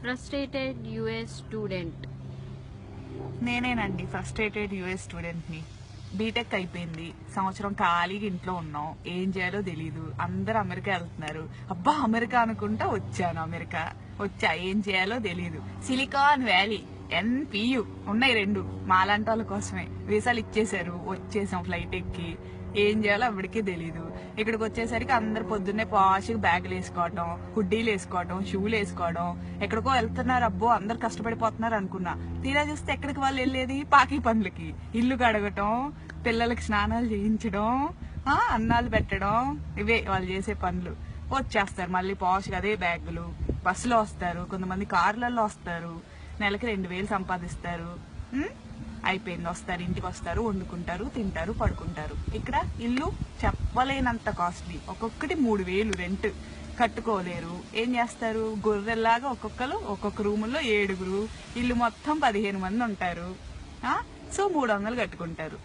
Frustrated US student. నేనేనండి frustrated US స్టూడెంట్ని. BTech అయిపోయింది, సంవత్సరం ఖాళీగా ఇంట్లో ఉన్నాం, ఏం చేయాలో తెలీదు. అందరు అమెరికా వెళ్తున్నారు, అబ్బా అమెరికా అనుకుంటా వచ్చాను. అమెరికా వచ్చా, ఏం చేయాలో తెలీదు. సిలికాన్ వ్యాలీ, NPU ఉన్నాయి రెండు, మాలాంటి వాళ్ళ కోసమే. వీసాలు ఇచ్చేసారు, వచ్చేసాం ఫ్లైట్ ఎక్కి. ఏం చేయాలో అప్పటికే తెలీదు. ఇక్కడికి వచ్చేసరికి అందరు పొద్దున్నే పాష్గా బ్యాగులు వేసుకోవడం, హుడ్డీలు వేసుకోవడం, షూలు వేసుకోవడం, ఎక్కడికో వెళ్తున్నారు. అబ్బో అందరు కష్టపడిపోతున్నారు అనుకున్నా. తీరా చూస్తే ఎక్కడికి వాళ్ళు వెళ్ళేది పాకి పనులకి. ఇల్లు కడగటం, పిల్లలకి స్నానాలు చేయించడం, అన్నాలు పెట్టడం, ఇవే వాళ్ళు చేసే పనులు. వచ్చేస్తారు మళ్ళీ పాష్గా అదే బ్యాగులు. బస్సులో వస్తారు, కొంతమంది కార్లలో వస్తారు, నెలకి 2000 సంపాదిస్తారు. అయిపోయింది, వస్తారు, ఇంటికి వస్తారు, వండుకుంటారు, తింటారు, పడుకుంటారు. ఇక్కడ ఇల్లు చెప్పలేనంత కాస్ట్లీ, ఒక్కొక్కటి 3000 రెంట్. కట్టుకోలేరు, ఏం చేస్తారు? గొర్రెల్లాగా ఒక్కొక్క రూముల్లో 7, ఇల్లు మొత్తం 15 మంది ఉంటారు. సో 300 కట్టుకుంటారు.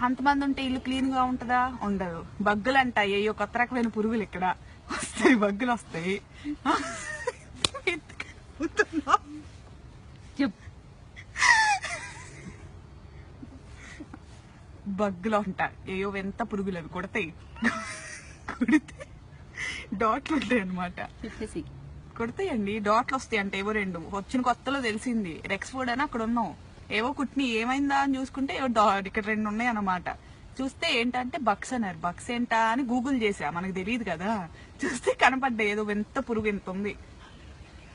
అంతమంది ఉంటే ఇల్లు క్లీన్ గా ఉంటుందా? ఉండదు. బగ్గులు అంట, అయ్యో కొత్త రకమైన పురుగులు ఇక్కడ వస్తాయి, బగ్గులు వస్తాయి. బగ్గులు అంట, ఏయో ఎంత పురుగులు అవి కొడతాయి. కొడితే డాట్లు ఉంటాయి అనమాట. కొడతాయండి, డాట్లు వస్తాయి అంటే. ఏవో 2 వచ్చిన కొత్తలో తెలిసింది. రెక్స్ఫోర్డ్ అని అక్కడ ఉన్నాం, ఏవో కుట్ని ఏమైందా అని చూసుకుంటే ఇక్కడ 2 ఉన్నాయి అన్నమాట. చూస్తే ఏంటంటే బక్స్ అన్నారు. బక్స్ ఏంటా అని గూగుల్ చేసా, మనకు తెలియదు కదా. చూస్తే కనపడ్డాయి, ఏదో ఎంత పురుగు ఎంత ఉంది.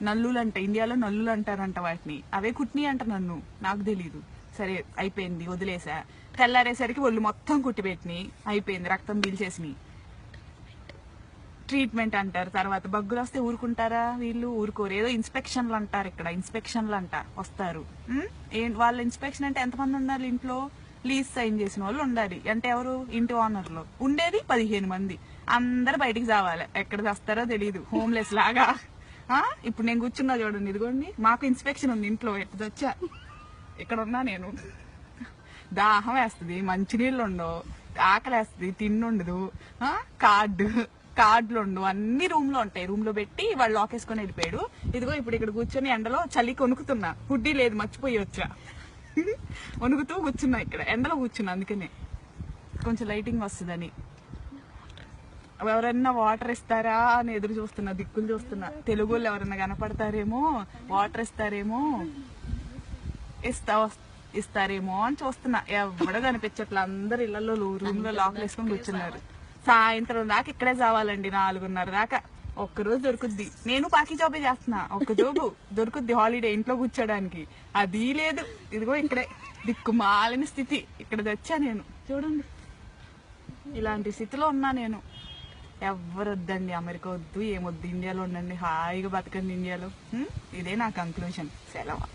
నల్లులు అంట, ఇండియాలో నల్లులు అంటారంట వాటిని. అవే కుట్ని అంట, నన్ను నాకు తెలీదు. సరే అయిపోయింది, వదిలేసా. తెల్లారేసరికి ఒళ్ళు మొత్తం కుట్టిపెట్టిని, అయిపోయింది, రక్తం పీల్చేసినాయి. ట్రీట్మెంట్ అంటారు. తర్వాత బగ్గులు వస్తే ఊరుకుంటారా? వీళ్ళు ఊరుకోరు. ఏదో ఇన్స్పెక్షన్లు అంటారు, ఇక్కడ ఇన్స్పెక్షన్లు అంట వస్తారు. వాళ్ళ ఇన్స్పెక్షన్ అంటే ఎంతమంది ఉండాలి ఇంట్లో? లీజ్ సైన్ చేసిన వాళ్ళు ఉండాలి. అంటే ఎవరు? ఇంటి ఓనర్లు. ఉండేది 15 మంది. అందరు బయటికి రావాలి, ఎక్కడ వస్తారో తెలియదు, హోమ్లెస్ లాగా. ఇప్పుడు నేను కూర్చున్నా చూడండి, ఇదిగోండి, మాకు ఇన్స్పెక్షన్ ఉంది ఇంట్లో. ఎట్లా వచ్చా, ఇక్కడ ఉన్నా నేను. దాహం వేస్తుంది, మంచినీళ్ళు ఉండవు, ఆకలి వేస్తుంది, తిండుండదు, కార్డులు ఉండవు, అన్ని రూమ్ లో ఉంటాయి. రూమ్ లో పెట్టి వాళ్ళు లాక్ వేసుకొని వెళ్ళిపోయాడు. ఇదిగో ఇప్పుడు ఇక్కడ కూర్చొని ఎండలో చలికి వణుకుతున్నా, హుడ్డీ లేదు, మర్చిపోయి వచ్చా. వణుకుతూ కూర్చున్నా, ఇక్కడ ఎండలో కూర్చున్నా. అందుకనే కొంచెం లైటింగ్ వస్తుందని. ఎవరన్నా వాటర్ ఇస్తారా అని ఎదురు చూస్తున్నా, దిక్కులు చూస్తున్నా. తెలుగు వాళ్ళు ఎవరన్నా కనపడతారేమో, వాటర్ ఇస్తారేమో, ఇస్తారేమో అని చూస్తున్నా. ఎవడో కనిపించట్లా, అందరు ఇళ్లలో రూమ్ లో లాక్లు వేసుకొని కూర్చున్నారు. సాయంత్రం దాకా ఇక్కడే చావాలండి, 4:30 దాకా. ఒక్కరోజు దొరుకుద్ది. నేను పాకి జాబే చేస్తున్నా, ఒక్క జాబు దొరుకుద్ది హాలిడే ఇంట్లో కూర్చోడానికి. అది లేదు. ఇదిగో ఇక్కడే దిక్కుమాలిన స్థితి. ఇక్కడ తెచ్చా నేను, చూడండి, ఇలాంటి స్థితిలో ఉన్నా నేను. ఎవరు వద్దండి, అమెరికా వద్దు, ఏమొద్దు, ఇండియాలో ఉండండి, హాయిగా బతకండి ఇండియాలో. ఇదే నా కంక్లూజన్. సెలవు.